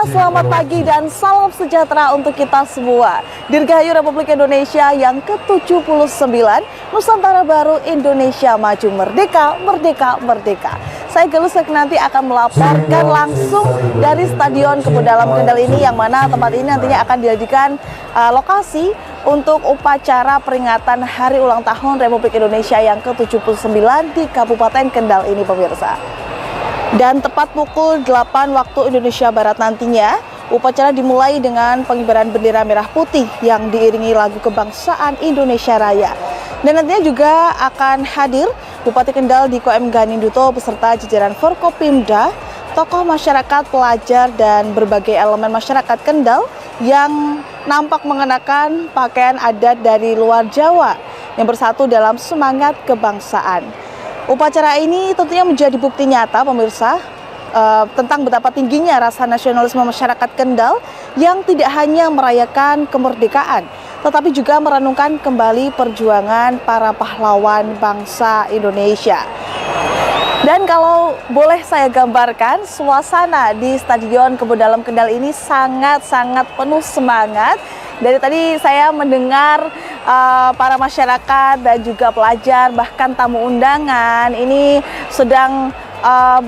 pemirsa, selamat pagi dan salam sejahtera untuk kita semua. Dirgahayu Republik Indonesia yang ke-79, Nusantara Baru, Indonesia Maju, Merdeka, Merdeka, Merdeka. Saya Gelus nanti akan melaporkan langsung dari Stadion Kebun Dalam Kendal ini, yang mana tempat ini nantinya akan dijadikan lokasi untuk upacara peringatan Hari Ulang Tahun Republik Indonesia yang ke-79 di Kabupaten Kendal ini, pemirsa. Dan tepat pukul 8 waktu Indonesia Barat nantinya, upacara dimulai dengan pengibaran bendera merah putih yang diiringi lagu kebangsaan Indonesia Raya. Dan nantinya juga akan hadir Bupati Kendal Diko M. Ganinduto beserta jajaran Forkopimda, tokoh masyarakat, pelajar, dan berbagai elemen masyarakat Kendal yang nampak mengenakan pakaian adat dari luar Jawa yang bersatu dalam semangat kebangsaan. Upacara ini tentunya menjadi bukti nyata, pemirsa, tentang betapa tingginya rasa nasionalisme masyarakat Kendal yang tidak hanya merayakan kemerdekaan, tetapi juga merenungkan kembali perjuangan para pahlawan bangsa Indonesia. Dan kalau boleh saya gambarkan, suasana di Stadion Kebun Dalam Kendal ini sangat-sangat penuh semangat. Dari tadi saya mendengar para masyarakat dan juga pelajar, bahkan tamu undangan ini sedang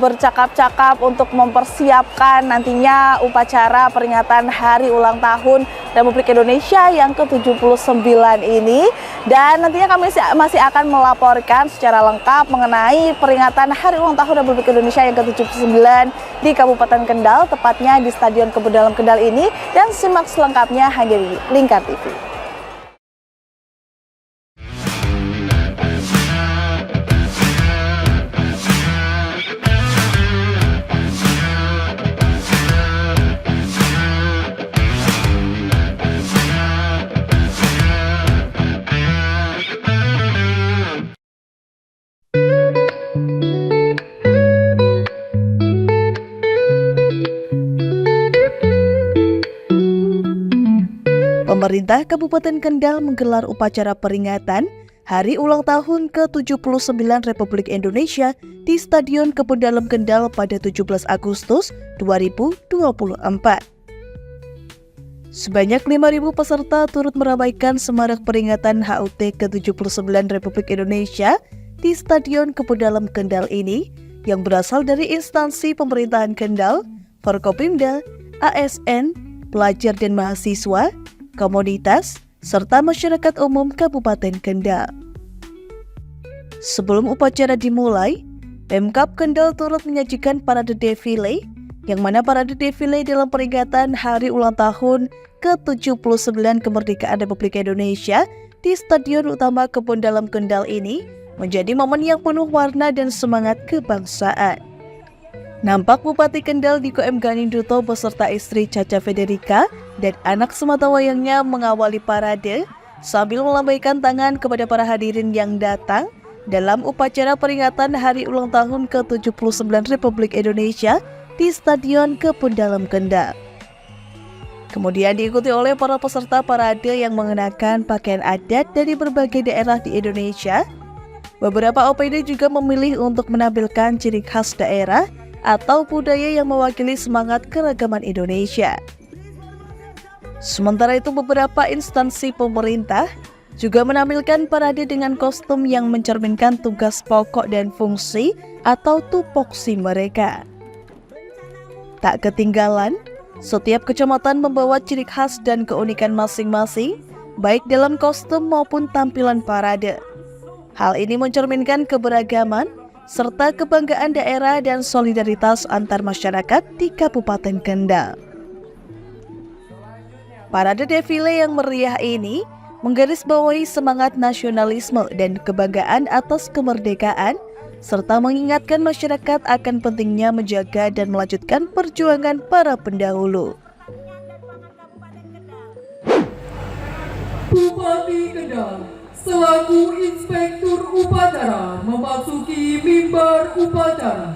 bercakap-cakap untuk mempersiapkan nantinya upacara peringatan Hari Ulang Tahun Republik Indonesia yang ke-79 ini. Dan nantinya kami masih akan melaporkan secara lengkap mengenai peringatan Hari Ulang Tahun Republik Indonesia yang ke-79 di Kabupaten Kendal, tepatnya di Stadion Kebun Dalam Kendal ini. Dan simak selengkapnya hanya di Lingkar TV. Pemerintah Kabupaten Kendal menggelar upacara peringatan Hari Ulang Tahun ke-79 Republik Indonesia di Stadion Kebun Dalam Kendal pada 17 Agustus 2024. Sebanyak 5.000 peserta turut meramaikan semarak peringatan HUT ke-79 Republik Indonesia di Stadion Kebun Dalam Kendal ini, yang berasal dari instansi pemerintahan Kendal, Forkopimda, ASN, pelajar dan mahasiswa, komunitas, serta masyarakat umum Kabupaten Kendal. Sebelum upacara dimulai, Pemkab Kendal turut menyajikan parade defile, yang mana parade defile dalam peringatan Hari Ulang Tahun ke-79 Kemerdekaan Republik Indonesia di Stadion Utama Kebun Dalam Kendal ini menjadi momen yang penuh warna dan semangat kebangsaan. Nampak Bupati Kendal Diko M. Ganinduto beserta istri Caca Federica dan anak sematawayangnya mengawali parade sambil melambaikan tangan kepada para hadirin yang datang dalam upacara peringatan Hari Ulang Tahun ke-79 Republik Indonesia di Stadion Kebun Dalam Kendal. Kemudian diikuti oleh para peserta parade yang mengenakan pakaian adat dari berbagai daerah di Indonesia. Beberapa OPD juga memilih untuk menampilkan ciri khas daerah atau budaya yang mewakili semangat keragaman Indonesia. Sementara itu, beberapa instansi pemerintah juga menampilkan parade dengan kostum yang mencerminkan tugas pokok dan fungsi atau tupoksi mereka. Tak ketinggalan, setiap kecamatan membawa ciri khas dan keunikan masing-masing, baik dalam kostum maupun tampilan parade. Hal ini mencerminkan keberagaman serta kebanggaan daerah dan solidaritas antar masyarakat di Kabupaten Kendal. Parade defile yang meriah ini menggarisbawahi semangat nasionalisme dan kebanggaan atas kemerdekaan, serta mengingatkan masyarakat akan pentingnya menjaga dan melanjutkan perjuangan para pendahulu. Bupati Kendal selaku Inspektur Upacara memasuki mimbar upacara.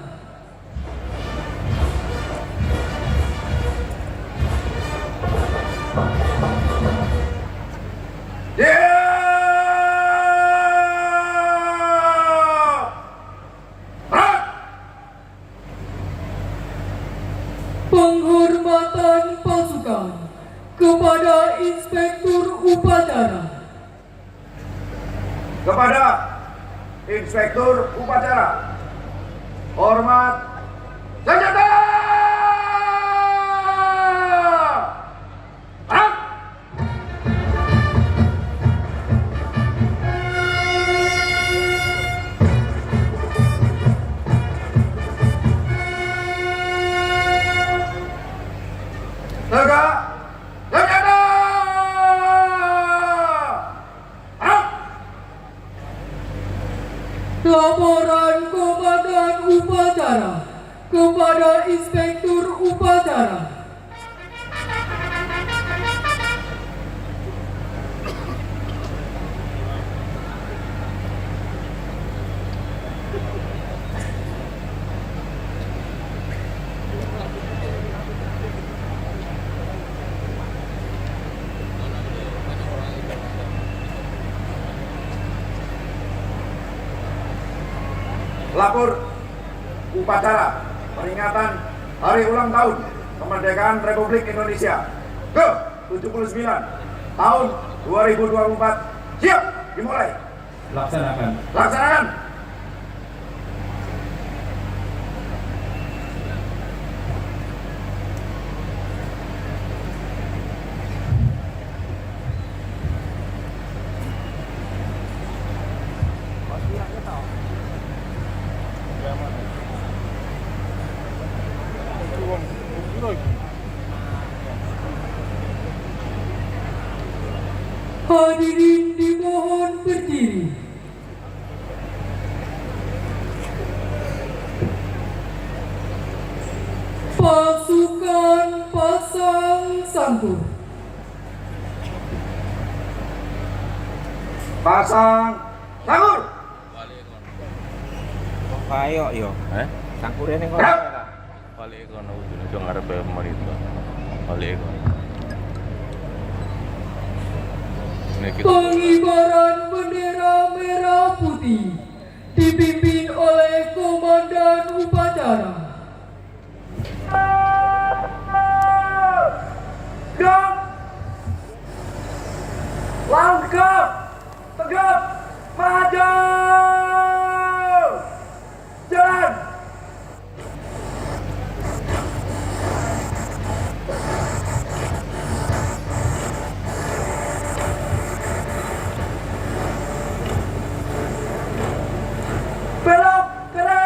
Penghormatan pasukan kepada Inspektur Upacara. Kepada Inspektur Upacara, hormat senjata! Arah! Tegak! Senjata! Arah! Laporan Komandan Upacara kepada Inspektur Upacara. Lapor upacara peringatan Hari Ulang Tahun Kemerdekaan Republik Indonesia ke-79 tahun 2024 siap dimulai. Laksanakan. Laksanakan. Hadirin dimohon berdiri. Pasukan pasang santur. Pasang sangur. Ayo yo. Sangkure ning kono. Siap. Balik kono ujung ujung ngarep pemerintah. Balik kono. Ini kita Pengibaran bendera merah putih dipimpin oleh Komandan Upacara. Dan langkah tegap maju. Jalan. Belok kiri.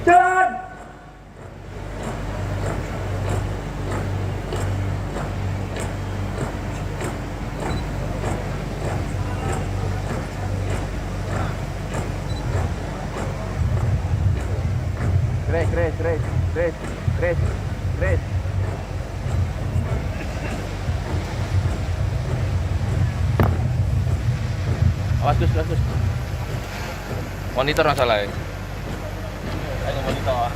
Jalan. Grace. Awas Gus. Monitor masalah ya. Ayo monitor.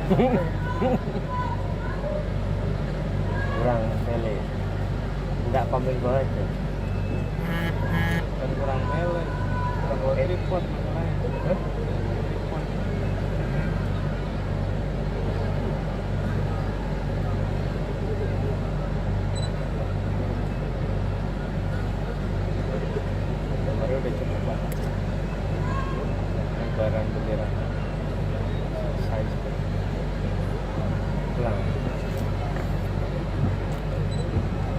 Kurang mele. Enggak komplain banget ya. Kan kurang mele. Kurang repot masalahnya. Repot. Kemarin udah cukup banget. Lebaran bendera. Size pulang.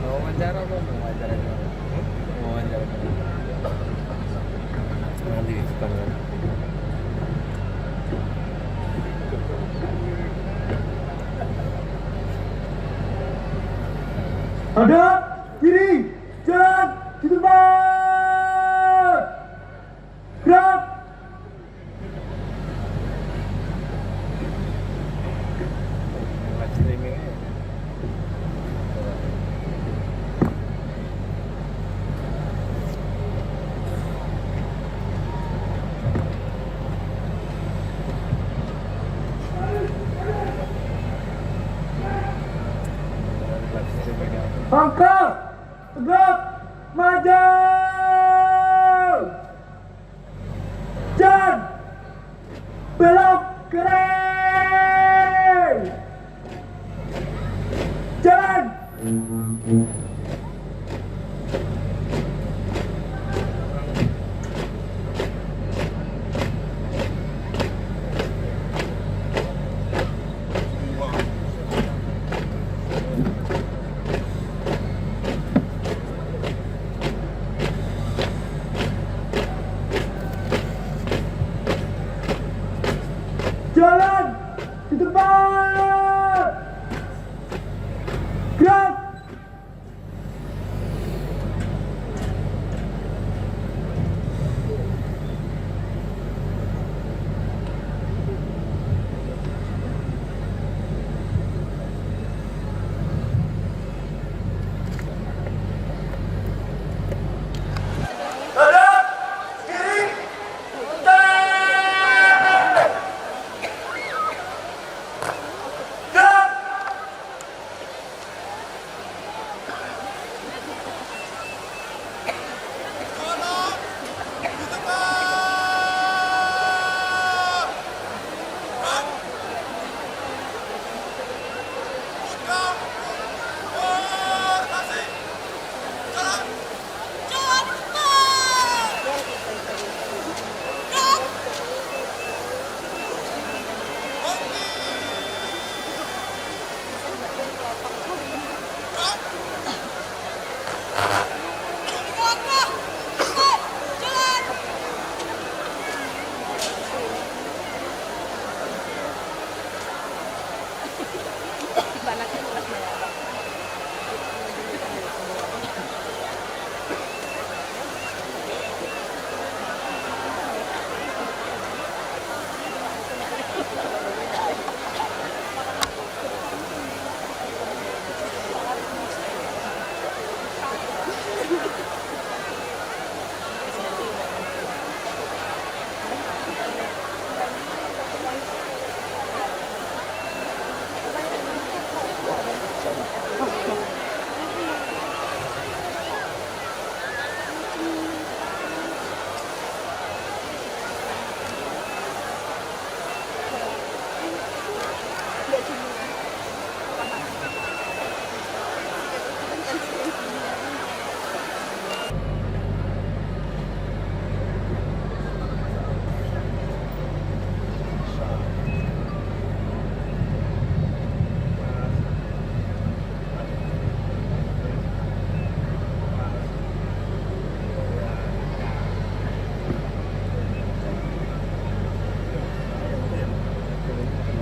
Mau wawancara apa? Mau wawancara gimana? Mau wawancara gimana? Nanti di depan kan. Hadap kiri, jalan di depan. Gerak. Live streaming aja. Live streaming aja. Angkat, tegap, maju. Jalan, belok kiri. Jalan. Jalan di depan. Gerak. Hadap kiri. Gerak.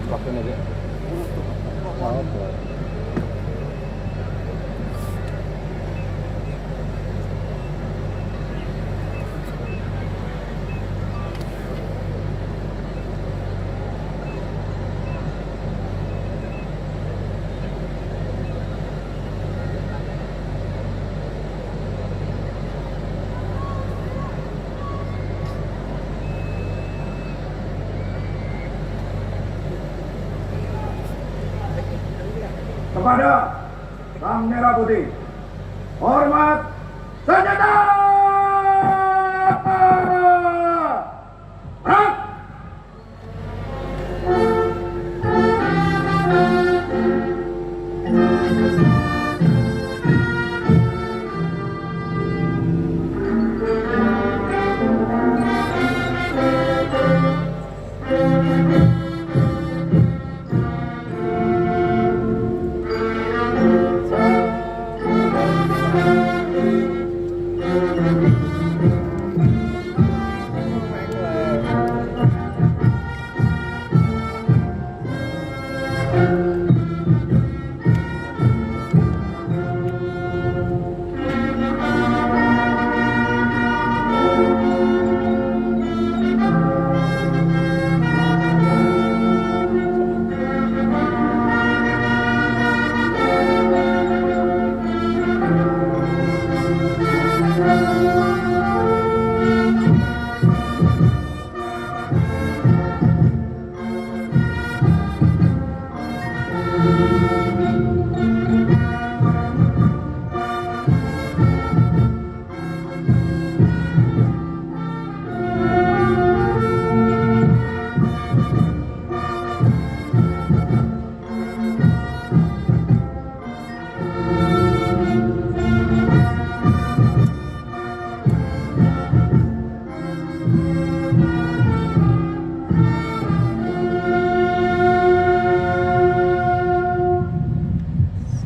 Waktunya aja. Oh, boleh. kepada Sang Merah Putih. Hormat senjata! Perang!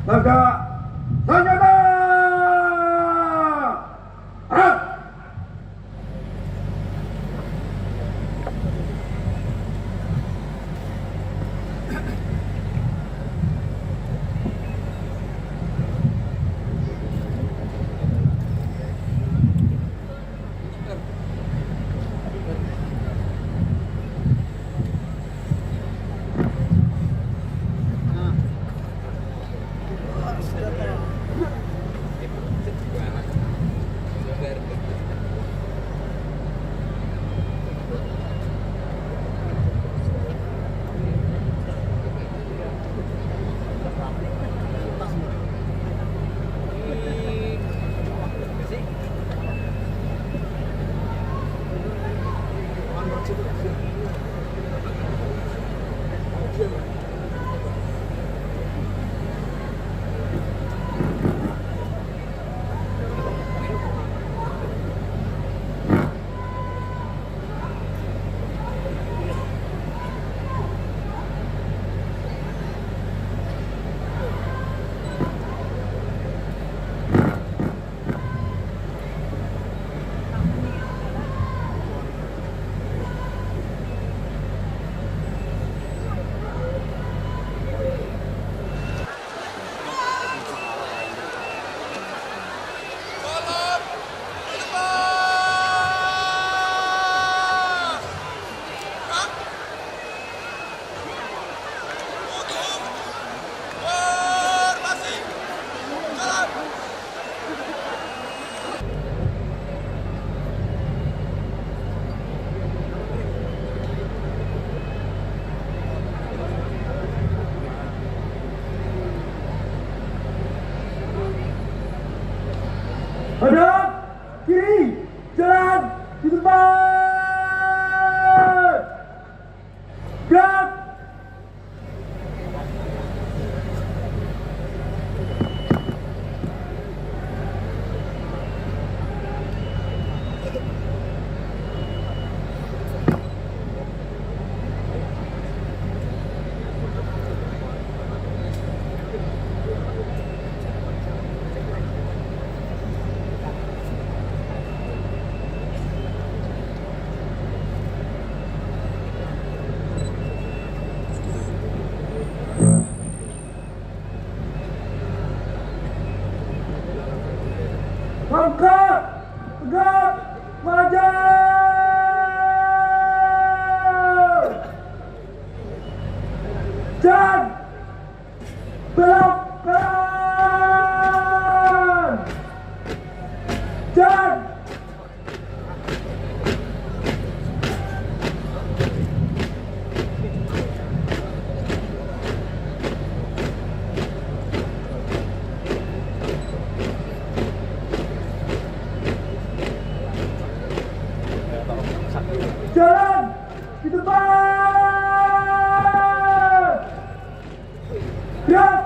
Tegak senjata! Perang! Hadap kiri, jalan di depan. Gerak. Angkat, tegak, maju. Jangan belok kanan. Jangan. Jalan di depan. Gerak.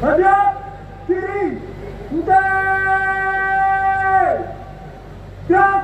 Hadap kiri, mundur. Gerak.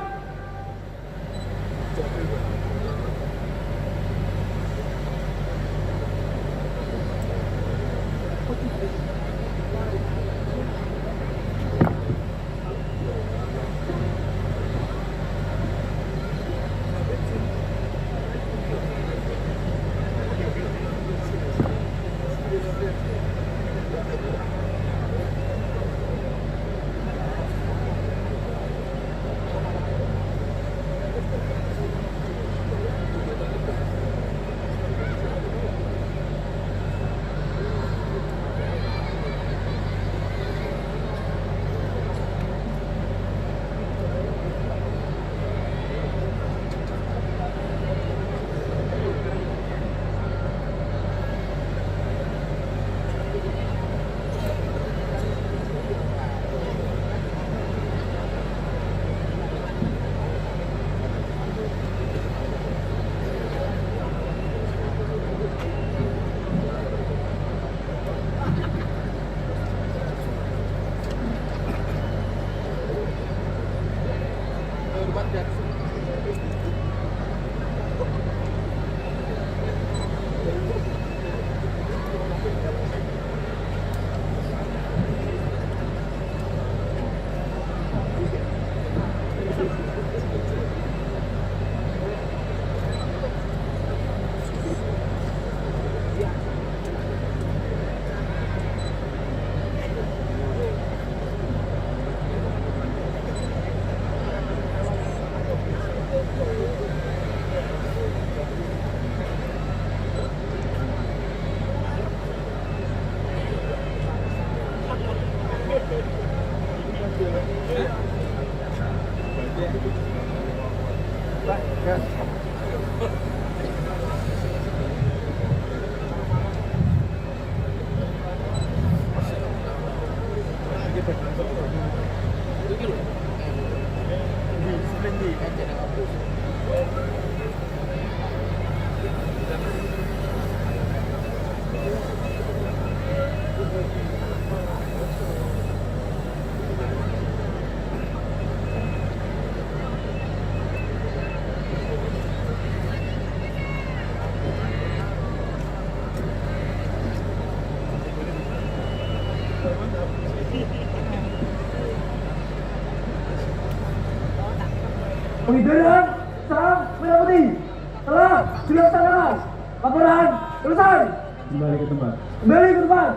Pengibaran serang merah putih telah dilaksanakan. Laporan selesai. Kembali ke tempat. Kembali ke tempat.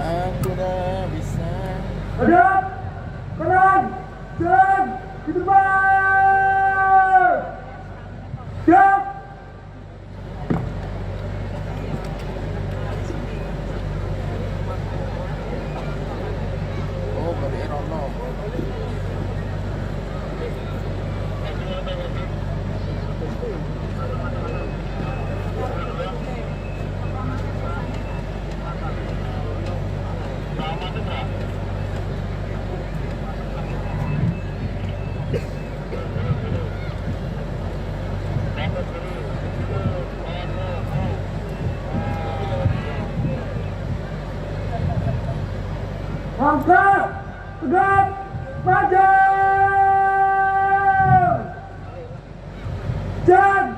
Aku dah bisa. Hadap, kanan, jalan di depan. Siap. Oh, balik Rono. Angkat, tegak, maju. Jangan.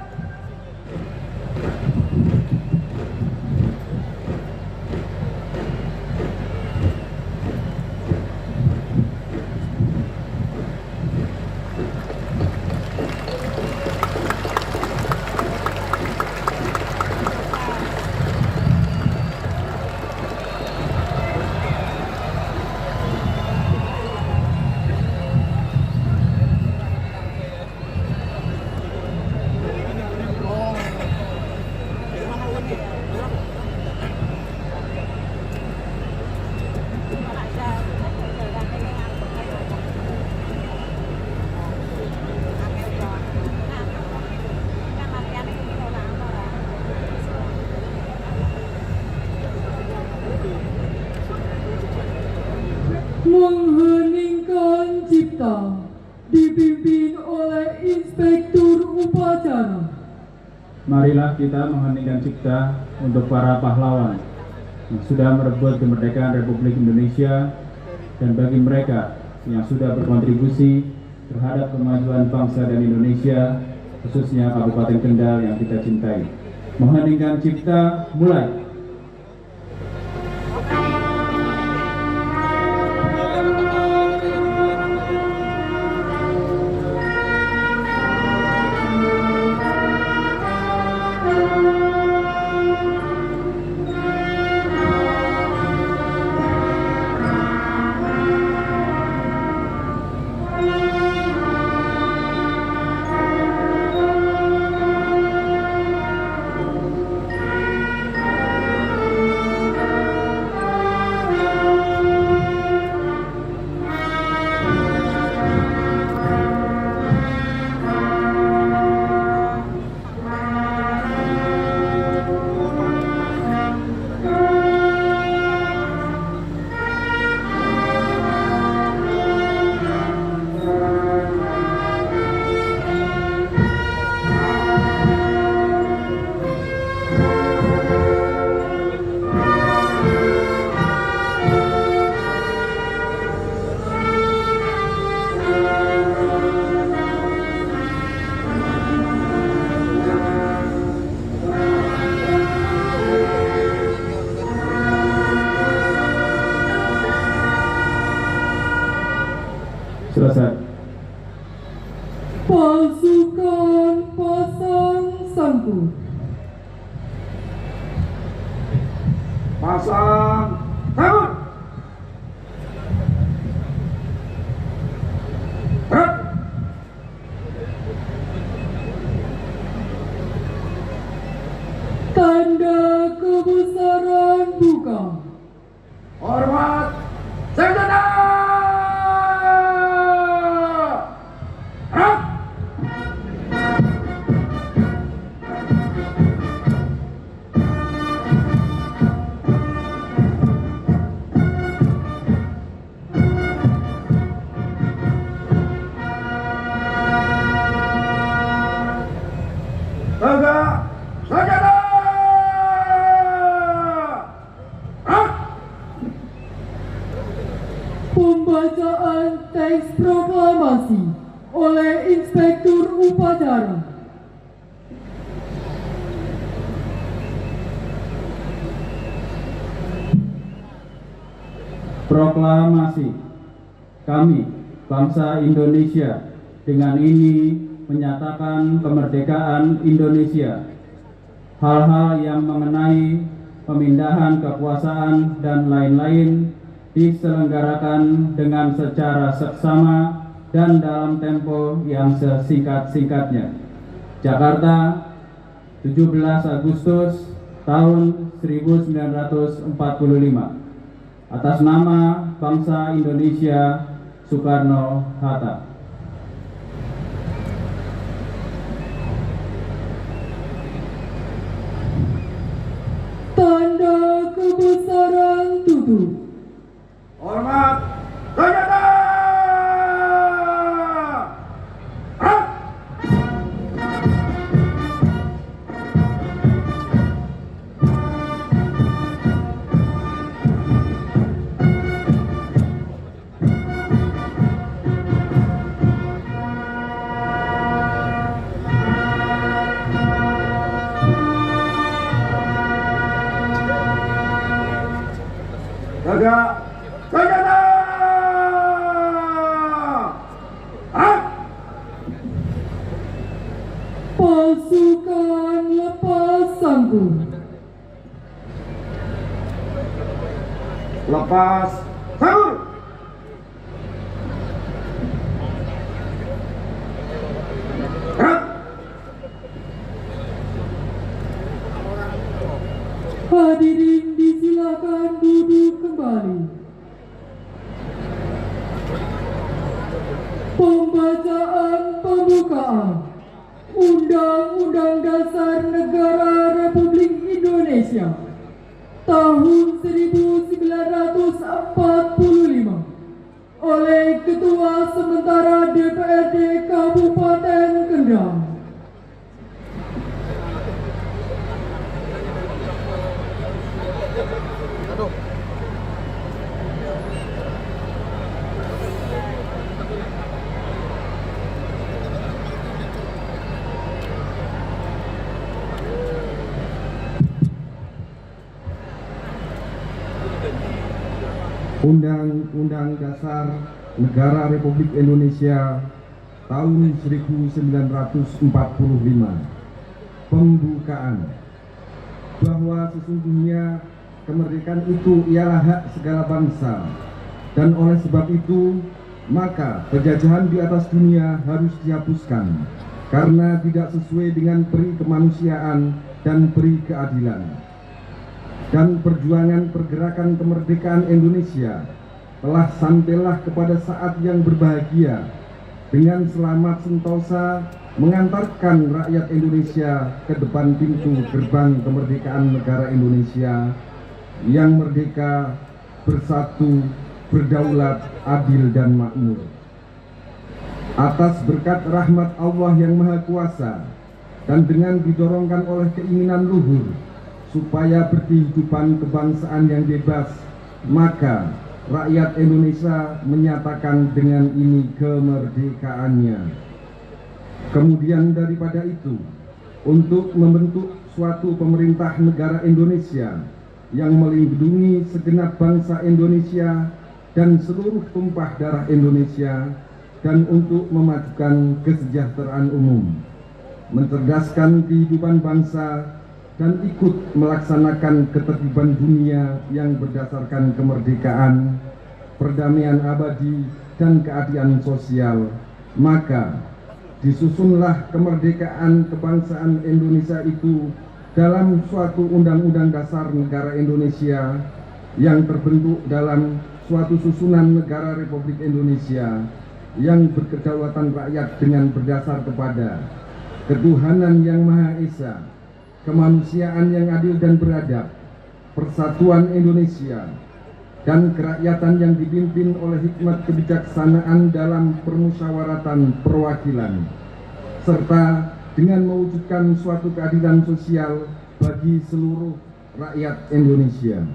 Mengheningkan cipta dipimpin oleh Inspektur Upacara. Marilah kita mengheningkan cipta untuk para pahlawan yang sudah merebut kemerdekaan Republik Indonesia dan bagi mereka yang sudah berkontribusi terhadap kemajuan bangsa dan Indonesia, khususnya Kabupaten Kendal yang kita cintai. Mengheningkan cipta, mulai. Selesai. Pasukan pasang sangkur. Pasang tangan. Gerak. Tanda kebesaran buka. Hormat senjata. Gerak. Tegak senjata. Gerak. Pembacaan teks proklamasi oleh Inspektur Upacara. Proklamasi. Kami, bangsa Indonesia, dengan ini menyatakan kemerdekaan Indonesia. Hal-hal yang mengenai pemindahan kekuasaan dan lain-lain diselenggarakan dengan secara seksama dan dalam tempo yang sesingkat-singkatnya. Jakarta, 17 Agustus tahun 1945. Atas nama bangsa Indonesia, Soekarno-Hatta. Tanda kebesaran tutup. Hormat senjata. Gerak. Jaga senjata. Pasukan lepas sangkut. Lepas sangkut. Hadirin disilakan duduk kembali. Pembacaan pembukaan Undang-Undang Dasar Negara Republik Indonesia tahun 1945 oleh Ketua Sementara DPRD Kabupaten Kendal. Undang-Undang Dasar Negara Republik Indonesia tahun 1945. Pembukaan. Bahwa sesungguhnya kemerdekaan itu ialah hak segala bangsa, dan oleh sebab itu maka penjajahan di atas dunia harus dihapuskan karena tidak sesuai dengan peri kemanusiaan dan peri keadilan. Dan perjuangan pergerakan kemerdekaan Indonesia telah sampailah kepada saat yang berbahagia dengan selamat sentosa mengantarkan rakyat Indonesia ke depan pintu gerbang kemerdekaan negara Indonesia yang merdeka, bersatu, berdaulat, adil dan makmur. Atas berkat rahmat Allah yang Maha Kuasa dan dengan didorongkan oleh keinginan luhur supaya berkehidupan kebangsaan yang bebas, maka rakyat Indonesia menyatakan dengan ini kemerdekaannya. Kemudian daripada itu, untuk membentuk suatu pemerintah negara Indonesia yang melindungi segenap bangsa Indonesia dan seluruh tumpah darah Indonesia, dan untuk memajukan kesejahteraan umum, mencerdaskan kehidupan bangsa, dan ikut melaksanakan ketertiban dunia yang berdasarkan kemerdekaan, perdamaian abadi, dan keadilan sosial, maka disusunlah kemerdekaan kebangsaan Indonesia itu dalam suatu Undang-Undang Dasar Negara Indonesia yang terbentuk dalam suatu susunan negara Republik Indonesia yang berkedaulatan rakyat dengan berdasar kepada ketuhanan yang Maha Esa, kemanusiaan yang adil dan beradab, persatuan Indonesia, dan kerakyatan yang dipimpin oleh hikmat kebijaksanaan dalam permusyawaratan perwakilan, serta dengan mewujudkan suatu keadilan sosial bagi seluruh rakyat Indonesia.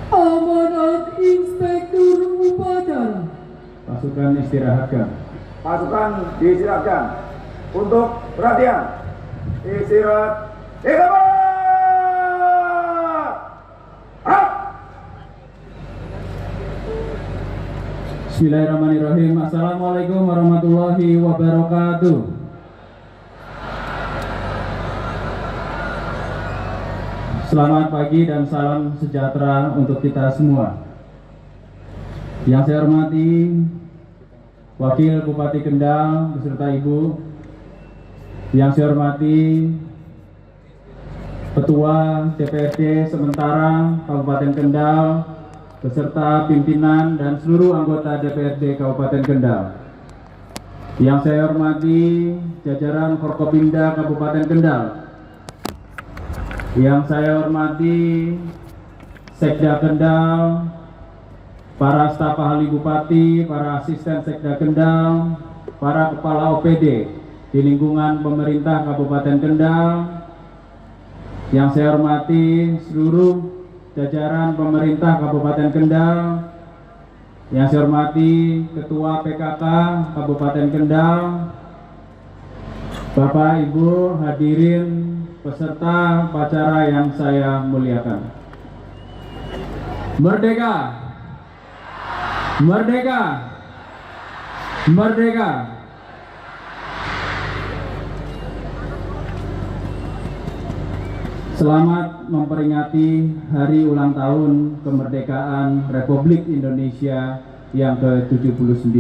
Amanat Inspektur Upacara. Pasukan istirahatkan. Pasukan diistirahatkan. Untuk perhatian, istirahat di tempat. Bismillahirrahmanirrahim. Assalamualaikum warahmatullahi wabarakatuh. Selamat pagi dan salam sejahtera untuk kita semua. Yang saya hormati Wakil Bupati Kendal beserta Ibu. Yang saya hormati Ketua DPRD sementara Kabupaten Kendal beserta pimpinan dan seluruh anggota DPRD Kabupaten Kendal. Yang saya hormati jajaran Forkopimda Kabupaten Kendal. Yang saya hormati Sekda Kendal, para staf ahli Bupati, para asisten Sekda Kendal, para kepala OPD di lingkungan pemerintah Kabupaten Kendal, Yang saya hormati seluruh jajaran pemerintah Kabupaten Kendal, yang saya hormati Ketua PKK Kabupaten Kendal, Bapak Ibu hadirin peserta upacara yang saya muliakan. Merdeka! Merdeka! Merdeka! Selamat memperingati hari ulang tahun kemerdekaan Republik Indonesia yang ke-79.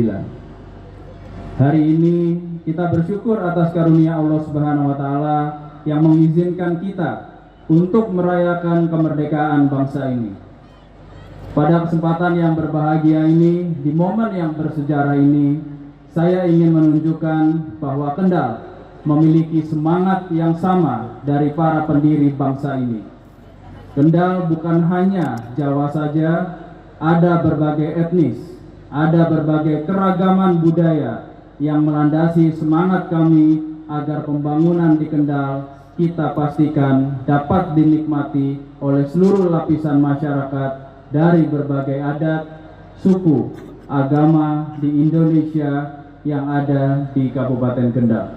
Hari ini kita bersyukur atas karunia Allah Subhanahu wa taala yang mengizinkan kita untuk merayakan kemerdekaan bangsa ini. Pada kesempatan yang berbahagia ini, di momen yang bersejarah ini, saya ingin menunjukkan bahwa Kendal memiliki semangat yang sama dari para pendiri bangsa ini. Kendal bukan hanya Jawa saja, ada berbagai etnis, ada berbagai keragaman budaya yang melandasi semangat kami agar pembangunan di Kendal kita pastikan dapat dinikmati oleh seluruh lapisan masyarakat dari berbagai adat, suku, agama di Indonesia yang ada di Kabupaten Kendal.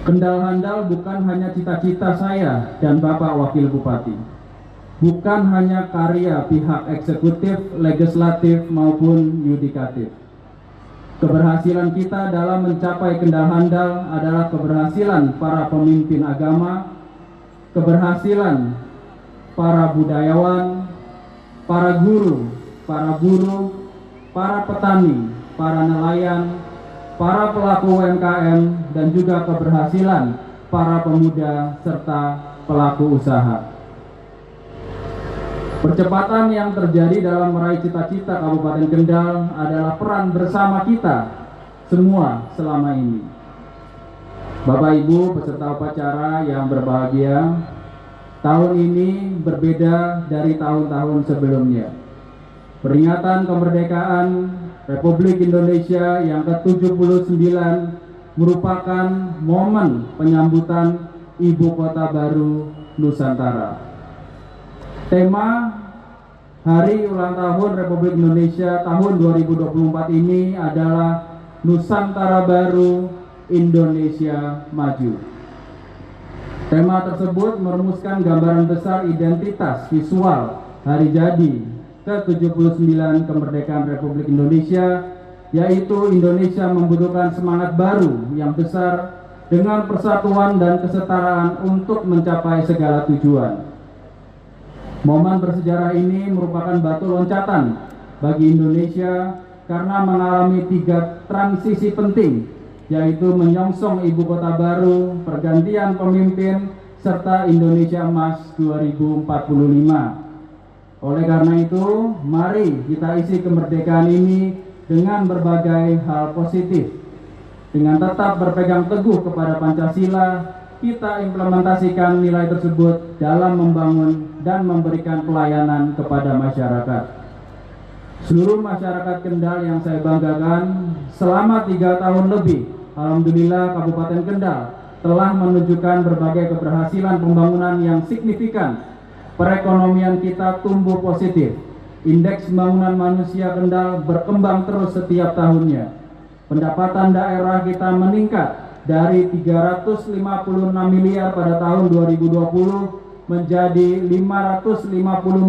Kendal Handal bukan hanya cita-cita saya dan Bapak Wakil Bupati, bukan hanya karya pihak eksekutif, legislatif maupun yudikatif. Keberhasilan kita dalam mencapai Kendal Handal adalah keberhasilan para pemimpin agama, keberhasilan para budayawan, para guru, para petani, para nelayan, para pelaku UMKM, dan juga keberhasilan para pemuda serta pelaku usaha. Percepatan yang terjadi dalam meraih cita-cita Kabupaten Kendal adalah peran bersama kita semua selama ini. Bapak Ibu peserta upacara yang berbahagia, tahun ini berbeda dari tahun-tahun sebelumnya. Peringatan kemerdekaan Republik Indonesia yang ke-79 merupakan momen penyambutan Ibu Kota Baru Nusantara. Tema Hari Ulang Tahun Republik Indonesia tahun 2024 ini adalah Nusantara Baru, Indonesia Maju. Tema tersebut merumuskan gambaran besar identitas visual hari jadi ke-79 kemerdekaan Republik Indonesia, yaitu Indonesia membutuhkan semangat baru yang besar dengan persatuan dan kesetaraan untuk mencapai segala tujuan. Momen bersejarah ini merupakan batu loncatan bagi Indonesia karena mengalami 3 transisi penting, yaitu menyongsong Ibu Kota Baru, pergantian pemimpin, serta Indonesia Emas 2045. Oleh karena itu, mari kita isi kemerdekaan ini dengan berbagai hal positif. Dengan tetap berpegang teguh kepada Pancasila, kita implementasikan nilai tersebut dalam membangun dan memberikan pelayanan kepada masyarakat. Seluruh masyarakat Kendal yang saya banggakan, selama 3 tahun lebih, alhamdulillah Kabupaten Kendal telah menunjukkan berbagai keberhasilan pembangunan yang signifikan. Perekonomian kita tumbuh positif. Indeks pembangunan manusia Kendal berkembang terus setiap tahunnya. Pendapatan daerah kita meningkat dari 356 miliar pada tahun 2020 menjadi 550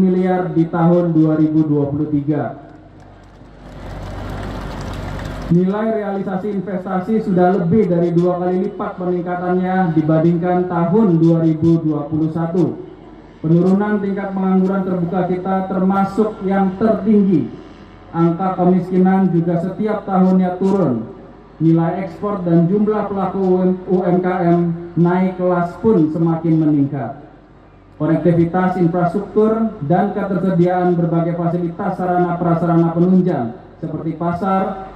miliar di tahun 2023. Nilai realisasi investasi sudah lebih dari 2 kali lipat peningkatannya dibandingkan tahun 2021. Penurunan tingkat pengangguran terbuka kita termasuk yang tertinggi. Angka kemiskinan juga setiap tahunnya turun. Nilai ekspor dan jumlah pelaku UMKM naik kelas pun semakin meningkat. Konektivitas infrastruktur dan ketersediaan berbagai fasilitas sarana prasarana penunjang seperti pasar,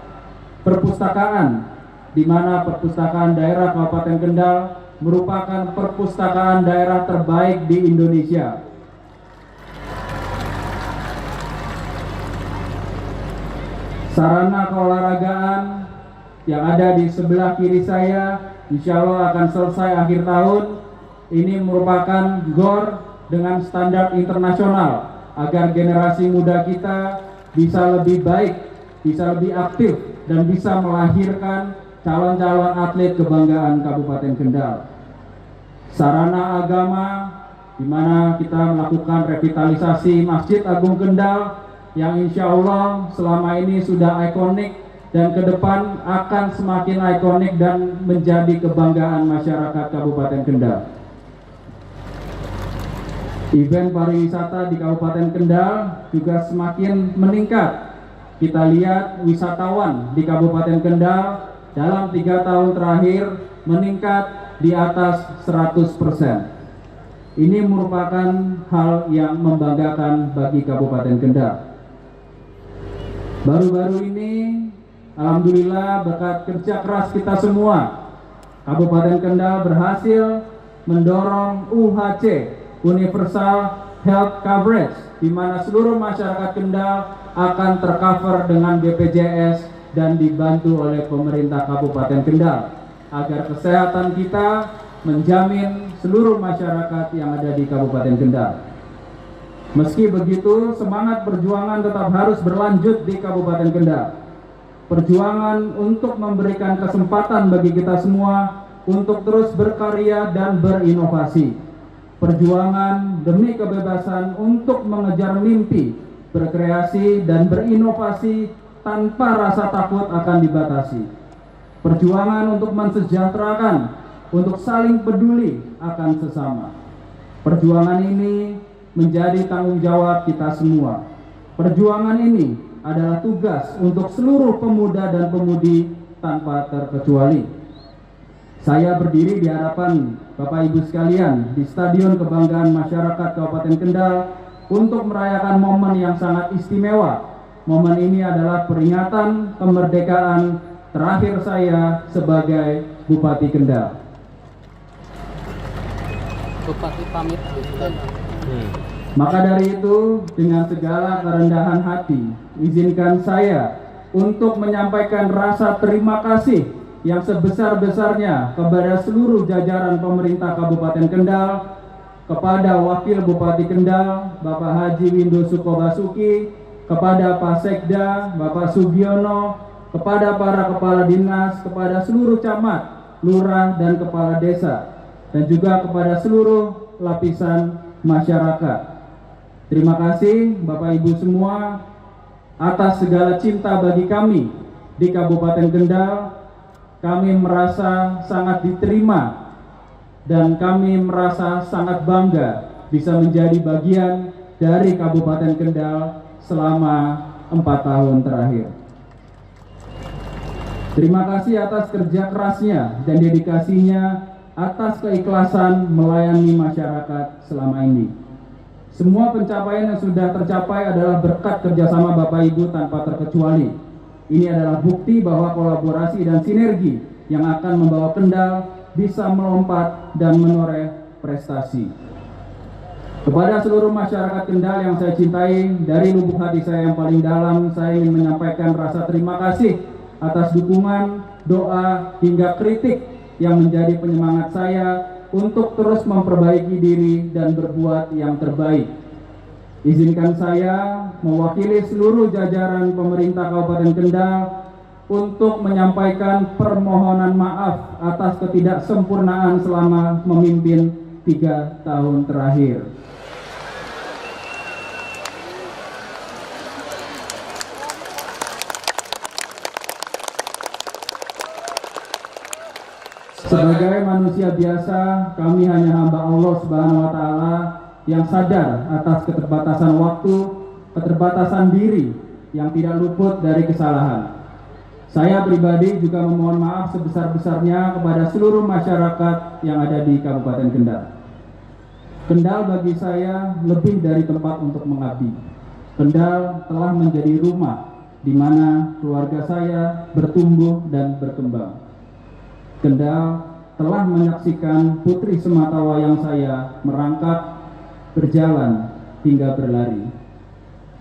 perpustakaan, di mana perpustakaan daerah Kabupaten Kendal merupakan perpustakaan daerah terbaik di Indonesia. Sarana keolahragaan yang ada di sebelah kiri saya insya Allah akan selesai akhir tahun. ini merupakan GOR dengan standar internasional agar generasi muda kita bisa lebih baik, bisa lebih aktif, dan bisa melahirkan calon-calon atlet kebanggaan Kabupaten Kendal. Sarana agama di mana kita melakukan revitalisasi Masjid Agung Kendal yang insya Allah selama ini sudah ikonik dan ke depan akan semakin ikonik dan menjadi kebanggaan masyarakat Kabupaten Kendal. Event pariwisata di Kabupaten Kendal juga semakin meningkat. Kita lihat wisatawan di Kabupaten Kendal dalam 3 tahun terakhir meningkat di atas 100%. Ini merupakan hal yang membanggakan bagi Kabupaten Kendal. Baru-baru ini, alhamdulillah berkat kerja keras kita semua, Kabupaten Kendal berhasil mendorong UHC, Universal Health Coverage, di mana seluruh masyarakat Kendal akan tercover dengan BPJS dan dibantu oleh pemerintah Kabupaten Kendal agar kesehatan kita menjamin seluruh masyarakat yang ada di Kabupaten Kendal. Meski begitu, semangat perjuangan tetap harus berlanjut di Kabupaten Kendal. Perjuangan untuk memberikan kesempatan bagi kita semua untuk terus berkarya dan berinovasi. Perjuangan demi kebebasan untuk mengejar mimpi, berkreasi dan berinovasi tanpa rasa takut akan dibatasi. Perjuangan untuk mensejahterakan, untuk saling peduli akan sesama. Perjuangan ini menjadi tanggung jawab kita semua. Perjuangan ini adalah tugas untuk seluruh pemuda dan pemudi tanpa terkecuali. Saya berdiri di hadapan Bapak Ibu sekalian di Stadion Kebanggaan Masyarakat Kabupaten Kendal untuk merayakan momen yang sangat istimewa. Momen ini adalah peringatan kemerdekaan terakhir saya sebagai Bupati Kendal. Bupati pamit. Maka dari itu, dengan segala kerendahan hati, izinkan saya untuk menyampaikan rasa terima kasih yang sebesar-besarnya kepada seluruh jajaran pemerintah Kabupaten Kendal, kepada Wakil Bupati Kendal, Bapak Haji Windo Sukobasuki, kepada Pak Sekda, Bapak Sugiono, kepada para kepala dinas, kepada seluruh camat, lurah, dan kepala desa, dan juga kepada seluruh lapisan masyarakat. Terima kasih Bapak Ibu semua atas segala cinta bagi kami di Kabupaten Kendal. Kami merasa sangat diterima dan kami merasa sangat bangga bisa menjadi bagian dari Kabupaten Kendal selama 4 tahun terakhir. Terima kasih atas kerja kerasnya dan dedikasinya, atas keikhlasan melayani masyarakat selama ini. Semua pencapaian yang sudah tercapai adalah berkat kerjasama Bapak Ibu tanpa terkecuali. Ini adalah bukti bahwa kolaborasi dan sinergi yang akan membawa Kendal bisa melompat dan menoreh prestasi. Kepada seluruh masyarakat Kendal yang saya cintai, dari lubuk hati saya yang paling dalam, saya ingin menyampaikan rasa terima kasih atas dukungan, doa, hingga kritik yang menjadi penyemangat saya untuk terus memperbaiki diri dan berbuat yang terbaik. Izinkan saya mewakili seluruh jajaran pemerintah Kabupaten Kendal untuk menyampaikan permohonan maaf atas ketidaksempurnaan selama memimpin 3 tahun terakhir. Sebagai manusia biasa, kami hanya hamba Allah Subhanahu wa Ta'ala yang sadar atas keterbatasan waktu, keterbatasan diri yang tidak luput dari kesalahan. Saya pribadi juga memohon maaf sebesar-besarnya kepada seluruh masyarakat yang ada di Kabupaten Kendal. Kendal bagi saya lebih dari tempat untuk mengabdi. Kendal telah menjadi rumah di mana keluarga saya bertumbuh dan berkembang. Kendal telah menyaksikan putri sematawayang saya merangkak, berjalan, hingga berlari.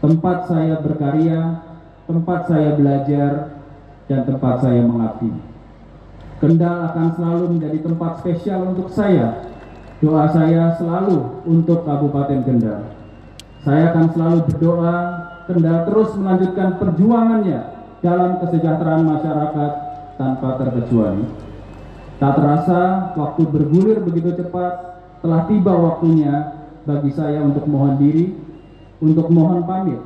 Tempat saya berkarya, tempat saya belajar, dan tempat saya mengabdi. Kendal akan selalu menjadi tempat spesial untuk saya, Doa saya selalu untuk Kabupaten Kendal. Saya akan selalu berdoa Kendal terus melanjutkan perjuangannya dalam kesejahteraan masyarakat tanpa terkecuali. Tak terasa waktu bergulir begitu cepat, telah tiba waktunya bagi saya untuk mohon diri, untuk mohon pamit.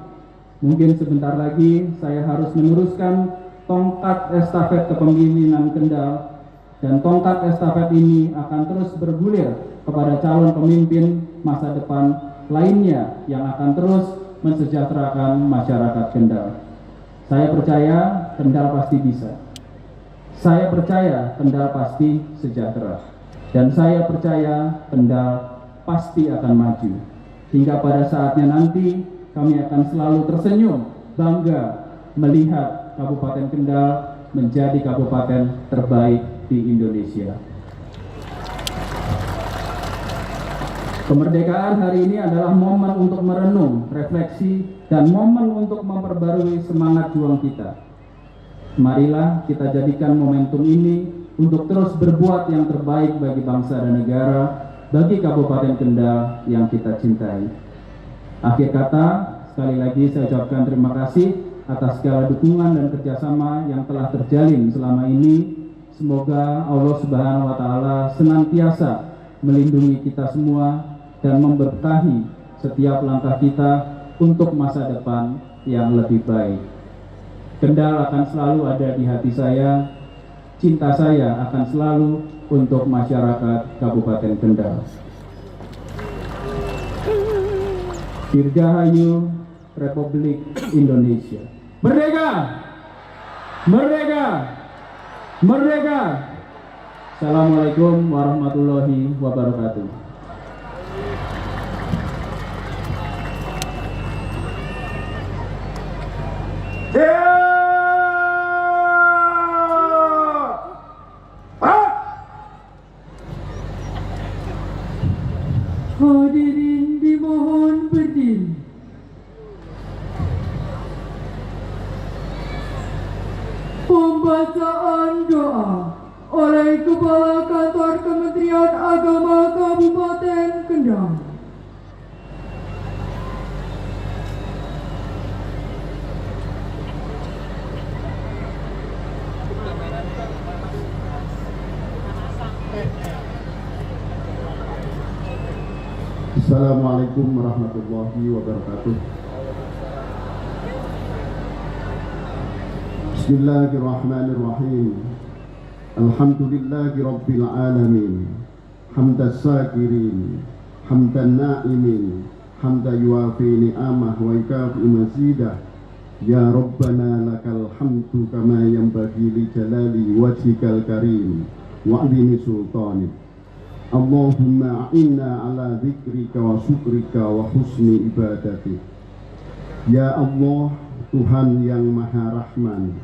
Mungkin sebentar lagi saya harus meneruskan tongkat estafet kepemimpinan Kendal, dan tongkat estafet ini akan terus bergulir kepada calon pemimpin masa depan lainnya yang akan terus mensejahterakan masyarakat Kendal. Saya percaya Kendal pasti bisa. Saya percaya Kendal pasti sejahtera. Dan saya percaya Kendal pasti akan maju. Hingga pada saatnya nanti kami akan selalu tersenyum, bangga melihat Kabupaten Kendal menjadi kabupaten terbaik di Indonesia. Kemerdekaan hari ini adalah momen untuk merenung, refleksi, dan momen untuk memperbarui semangat juang kita. Marilah kita jadikan momentum ini untuk terus berbuat yang terbaik bagi bangsa dan negara, bagi Kabupaten Kendal yang kita cintai. Akhir kata, sekali lagi saya ucapkan terima kasih atas segala dukungan dan kerjasama yang telah terjalin selama ini. Semoga Allah Subhanahu wa Ta'ala senantiasa melindungi kita semua dan memberkahi setiap langkah kita untuk masa depan yang lebih baik. Kendal akan selalu ada di hati saya, cinta saya akan selalu untuk masyarakat Kabupaten Kendal. Dirgahayu Republik Indonesia. Merdeka! Merdeka! Merdeka! Assalamualaikum warahmatullahi wabarakatuh. Hadirin dimohon berdiri. Pembacaan doa oleh Kepala Kantor Kementerian Agama Kabupaten Kendal. Assalamualaikum warahmatullahi wabarakatuh. Bismillahirrahmanirrahim. Alhamdulillahi rabbil alamin. Hamdas sakirin, hamdan na'imin, hamda yuafi ni'amah wa ikafi mazidah. Ya Rabbana lakal hamdu kama yanbaghi li jalali wajhikal karim wa 'azimi sultanik. Allahumma a'inna ala zikrika wa syukrika wa husni ibadatik. Ya Allah, Tuhan yang Maha Rahman,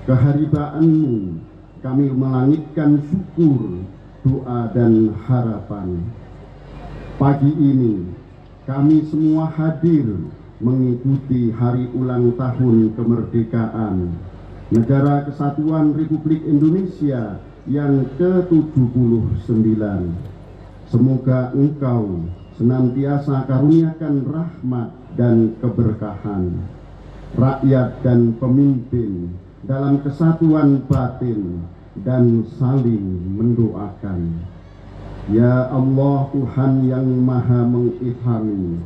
keharibaanmu kami melangitkan syukur, doa dan harapan. Pagi ini kami semua hadir mengikuti hari ulang tahun kemerdekaan Negara Kesatuan Republik Indonesia yang ke-79. Semoga Engkau senantiasa karuniakan rahmat dan keberkahan, rakyat dan pemimpin dalam kesatuan batin dan saling mendoakan. Ya Allah, Tuhan yang Maha mengilhami,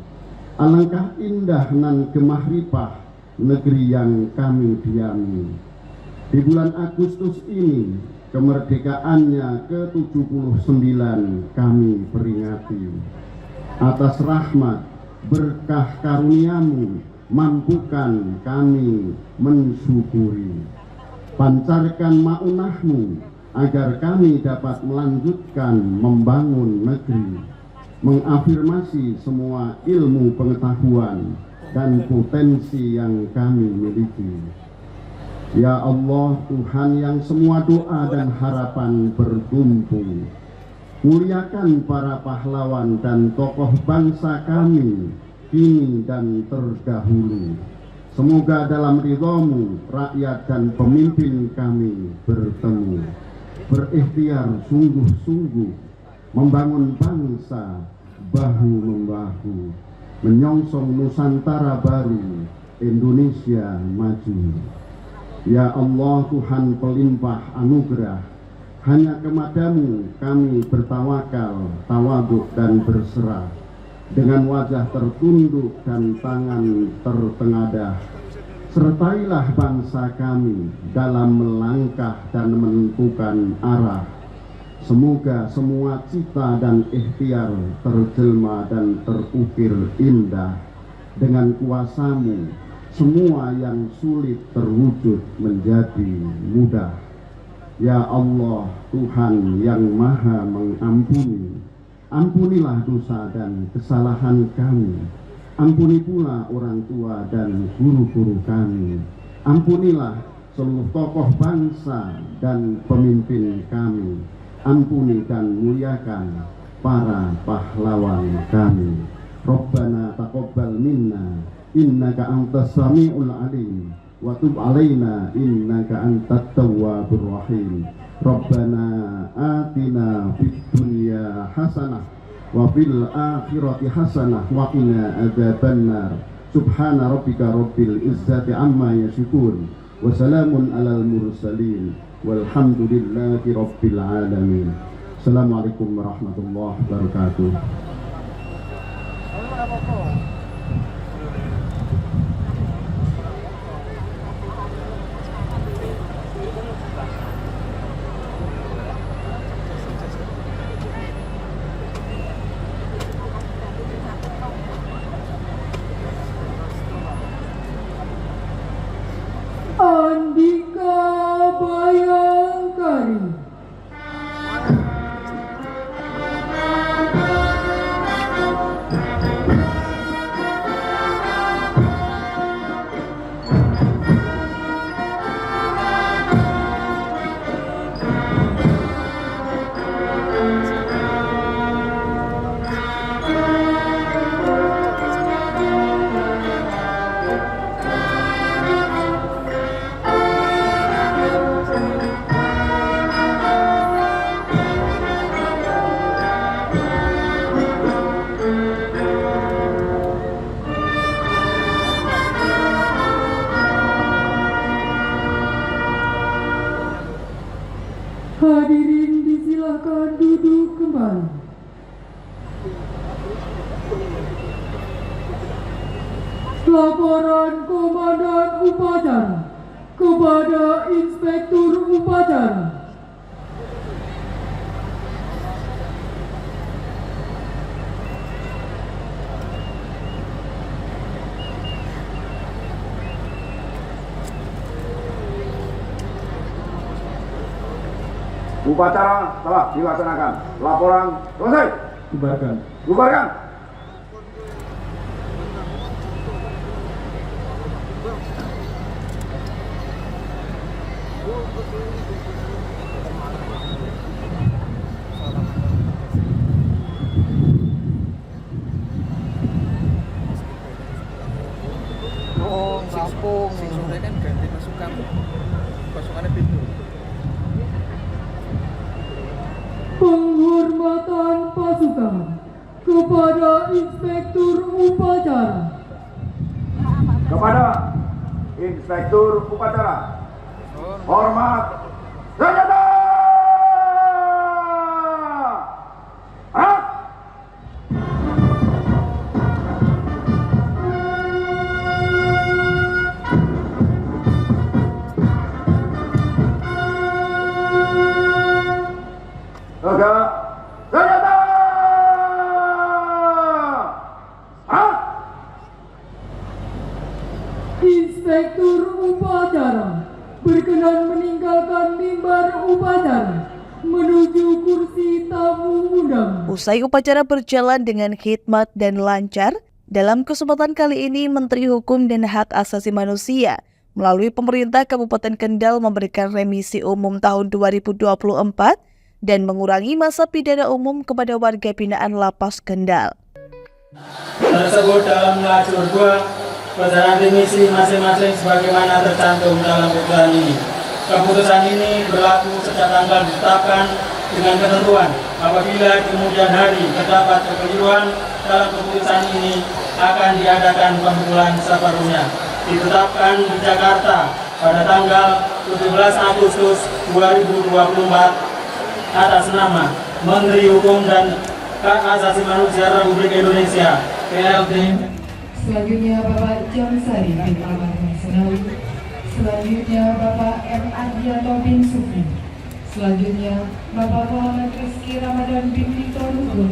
alangkah indah nan gemahripah negeri yang kami diami. Di bulan Agustus ini, kemerdekaannya ke-79 kami peringati. Atas rahmat, berkah karuniamu, mampukan kami mensyukuri. Pancarkan ma'unahmu, agar kami dapat melanjutkan membangun negeri, mengafirmasi semua ilmu pengetahuan dan potensi yang kami miliki. Ya Allah, Tuhan yang semua doa dan harapan bertumpu, muliakan para pahlawan dan tokoh bangsa kami kini dan terdahulu. Semoga dalam ridhamu rakyat dan pemimpin kami bertemu, berikhtiar sungguh-sungguh membangun bangsa bahu-membahu, menyongsong Nusantara baru, Indonesia maju. Ya Allah, Tuhan pelimpah anugerah, hanya kepadamu kami bertawakal, tawaduk dan berserah. Dengan wajah tertunduk dan tangan tertengadah, sertailah bangsa kami dalam melangkah dan menentukan arah. Semoga semua cita dan ikhtiar terjelma dan terukir indah. Dengan kuasamu, semua yang sulit terwujud menjadi mudah. Ya Allah, Tuhan yang maha mengampuni, ampunilah dosa dan kesalahan kami. Ampuni pula orang tua dan guru-guru kami. Ampunilah seluruh tokoh bangsa dan pemimpin kami. Ampuni dan muliakan para pahlawan kami. Rabbana taqabbal minna innaka antas samiul alim wa tub alaina innaka antat tawwabur rahim. Rabbana atina fid dunya hasanah wa fil akhirati hasanah wa qina adzabannar. Subhana rabbika rabbil izzati amma yasifun wa salamun alal mursalin walhamdulillahi rabbil alamin. Assalamualaikum warahmatullahi wabarakatuh. Andika Bayangkari. Hadirin disilakan duduk kembali. Laporan Komandan Upacara kepada Inspektur Upacara. Upacara telah dilaksanakan. Laporan selesai. Bubarkan. Bubarkan. Oh, Lampung. Sing sore kan ganti pasukan. Pasukannya pintu. Penghormatan pasukan kepada Inspektur Upacara. Kepada Inspektur Upacara. Hormat senjata. Arah. Tegak senjata. Arah. Inspektur Upacara berkenan meninggalkan mimbar upacara menuju kursi tamu undangan. Usai upacara berjalan dengan khidmat dan lancar, dalam kesempatan kali ini Menteri Hukum dan Hak Asasi Manusia melalui pemerintah Kabupaten Kendal memberikan remisi umum tahun 2024 dan mengurangi masa pidana umum kepada warga binaan Lapas Kendal. Tersebut dalam lajur 2 besaran remisi masing-masing sebagaimana tercantum dalam putusan ini. Keputusan ini berlaku sejak tanggal ditetapkan dengan ketentuan apabila di kemudian hari terdapat kekeliruan dalam keputusan ini akan diadakan pembukulan sepenuhnya. Ditetapkan di Jakarta pada tanggal 17 Agustus 2024 atas nama Menteri Hukum dan Hak Asasi Manusia Republik Indonesia PLT. Selanjutnya Bapak Jamsari bin Ahmad Senawi. Selanjutnya Bapak M. Adianto bin Sufi. Selanjutnya Bapak Muhammad Rizky Ramadan bin Victor Hugo.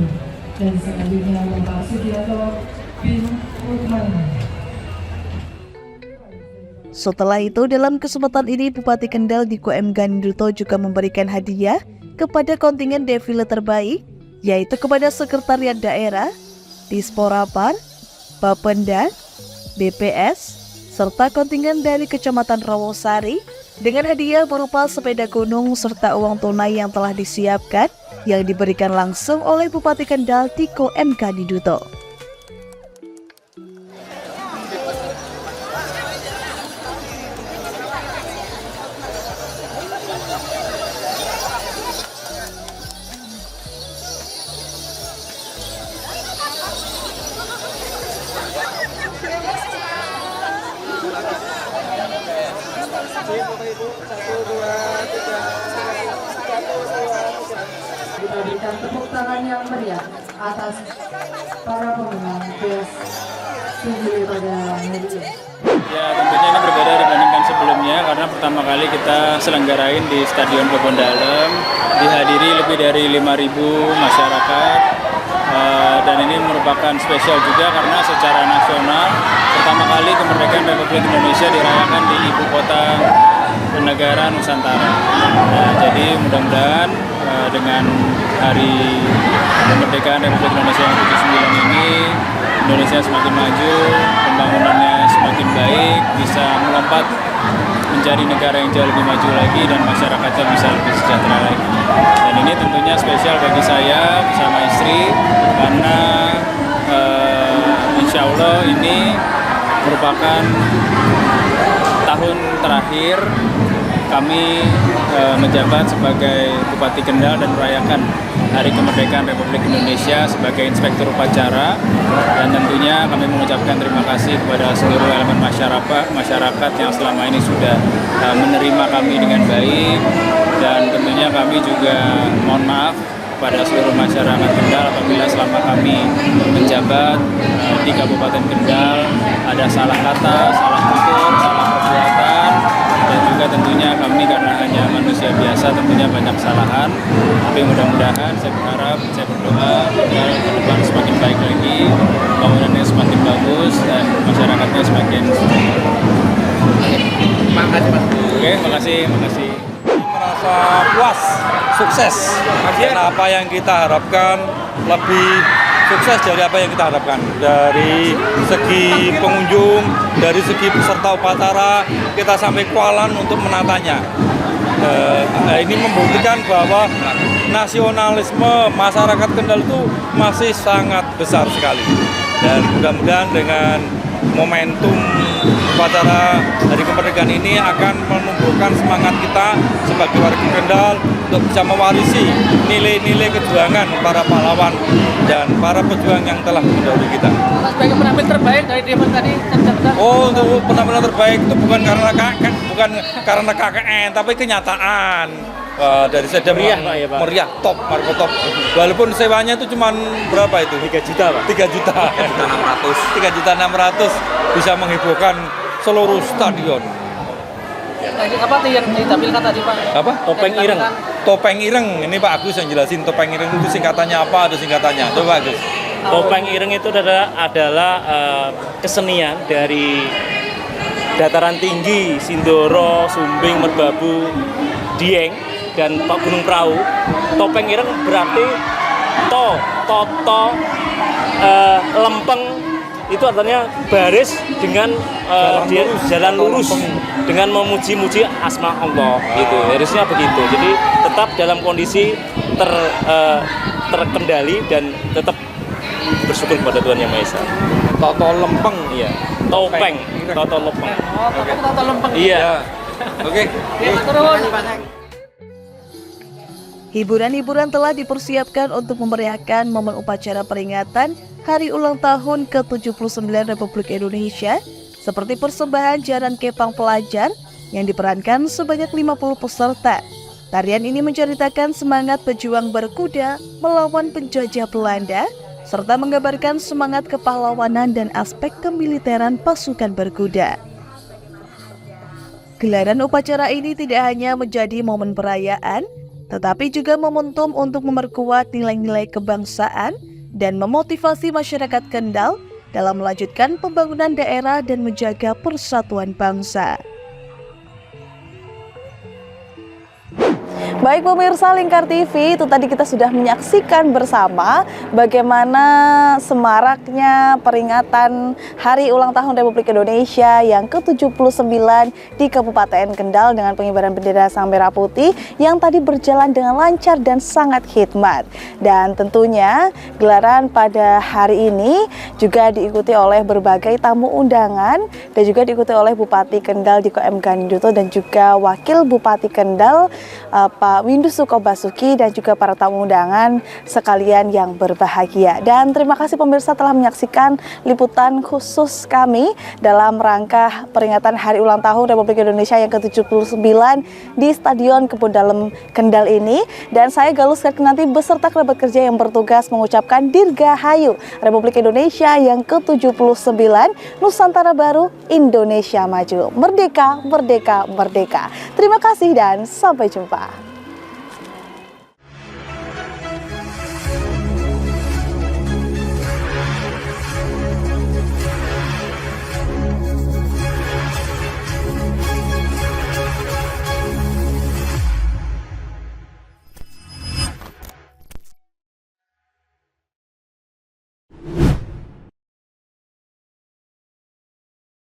Dan selanjutnya Bapak Sugianto bin Uthman. Setelah itu, dalam kesempatan ini Bupati Kendal Diko M. Ganduto juga memberikan hadiah kepada kontingen defile terbaik, yaitu kepada Sekretariat Daerah, Disporapar, Bapenda, BPS, serta kontingen dari Kecamatan Rawosari dengan hadiah berupa sepeda gunung serta uang tunai yang telah disiapkan yang diberikan langsung oleh Bupati Kendal Diko M. Ganduto. Kita berikan tepuk tangan yang meriah atas para pemenang Best Single pada hari ini. Ya, tentunya ini berbeda dibandingkan sebelumnya karena pertama kali kita selenggarain di Stadion Kebon Dalem, dihadiri lebih dari 5.000 masyarakat. Dan ini merupakan spesial juga karena secara nasional pertama kali kemerdekaan Republik Indonesia dirayakan di ibu kota negara Nusantara. Nah, jadi mudah-mudahan dengan hari kemerdekaan Republik Indonesia yang ke-79 ini Indonesia semakin maju, pembangunannya semakin baik, bisa melompat menjadi negara yang jauh lebih maju lagi dan masyarakatnya bisa lebih sejahtera lagi. Dan ini tentunya spesial bagi saya bersama istri karena insya Allah ini merupakan tahun terakhir kami menjabat sebagai Bupati Kendal dan merayakan Hari Kemerdekaan Republik Indonesia sebagai Inspektur Upacara, dan tentunya kami mengucapkan terima kasih kepada seluruh elemen masyarakat yang selama ini sudah menerima kami dengan baik, dan tentunya kami juga mohon maaf kepada seluruh masyarakat Kendal apabila selama kami menjabat di Kabupaten Kendal ada salah kata, salah tutur, salah perbuatan, dan juga tentunya kami karena hanya manusia biasa tentunya banyak kesalahan. Tapi mudah-mudahan saya berharap, saya berdoa Kendal ke depan semakin baik lagi, bangunannya semakin bagus dan masyarakatnya semakin Oke, makasih. Merasa puas, sukses. Karena apa yang kita harapkan lebih sukses dari apa yang kita harapkan. Dari segi pengunjung, dari segi peserta upacara, kita sampai kualan untuk menatanya. Ini membuktikan bahwa nasionalisme masyarakat Kendal itu masih sangat besar sekali. Dan mudah-mudahan dengan momentum upacara Hari Kemerdekaan ini akan menumbuhkan semangat kita sebagai warga Kendal untuk bisa mewarisi nilai-nilai kejuangan para pahlawan dan para pejuang yang telah mendahului kita. Sebagai penampil terbaik dari event tadi, Oh, untuk penampilan terbaik itu bukan karena KKN, tapi kenyataan. Dari saya meriah, top, Marco top. Walaupun sewanya itu cuma berapa itu? 3 juta, Pak. 3 juta. 3.600.000 bisa menghebohkan seluruh stadion. Apa yang ditampilkan tadi, Pak? Apa? Topeng ireng. Ini Pak Agus yang jelasin topeng ireng itu singkatannya apa? Ada singkatannya. Coba Agus. Topeng ireng itu adalah kesenian dari dataran tinggi Sindoro, Sumbing, Merbabu, Dieng, dan Gunung Prau. Topeng ireng berarti toto, lempeng, itu artinya baris dengan jalan lurus dengan memuji-muji asma Allah, gitu. Harusnya begitu. Jadi tetap dalam kondisi terkendali dan tetap bersyukur kepada Tuhan Yang Maha Esa. Toto lempeng, iya. Topeng, toto lempeng. Toto lempeng. Iya. Oke. Hiburan-hiburan telah dipersiapkan untuk memeriahkan momen upacara peringatan Hari Ulang Tahun ke-79 Republik Indonesia, seperti persembahan jaran kepang pelajar yang diperankan sebanyak 50 peserta. Tarian ini menceritakan semangat pejuang berkuda melawan penjajah Belanda, serta menggambarkan semangat kepahlawanan dan aspek kemiliteran pasukan berkuda. Gelaran upacara ini tidak hanya menjadi momen perayaan, tetapi juga momentum untuk memperkuat nilai-nilai kebangsaan dan memotivasi masyarakat Kendal dalam melanjutkan pembangunan daerah dan menjaga persatuan bangsa. Baik pemirsa Lingkar TV, itu tadi kita sudah menyaksikan bersama bagaimana semaraknya peringatan Hari Ulang Tahun Republik Indonesia yang ke-79 di Kabupaten Kendal dengan pengibaran bendera Sang Merah Putih yang tadi berjalan dengan lancar dan sangat hikmat. Dan tentunya gelaran pada hari ini juga diikuti oleh berbagai tamu undangan dan juga diikuti oleh Bupati Kendal Diko M. Ganinduto dan juga Wakil Bupati Kendal Pak Windu Sukobasuki dan juga para tamu undangan sekalian yang berbahagia. Dan terima kasih pemirsa telah menyaksikan liputan khusus kami dalam rangka peringatan Hari Ulang Tahun Republik Indonesia yang ke-79 di Stadion Kebun Dalem Kendal ini. Dan saya Galus Karkinanti beserta kerabat kerja yang bertugas mengucapkan Dirgahayu Republik Indonesia yang ke-79, Nusantara Baru, Indonesia Maju. Merdeka, merdeka, merdeka. Terima kasih dan sampai jumpa.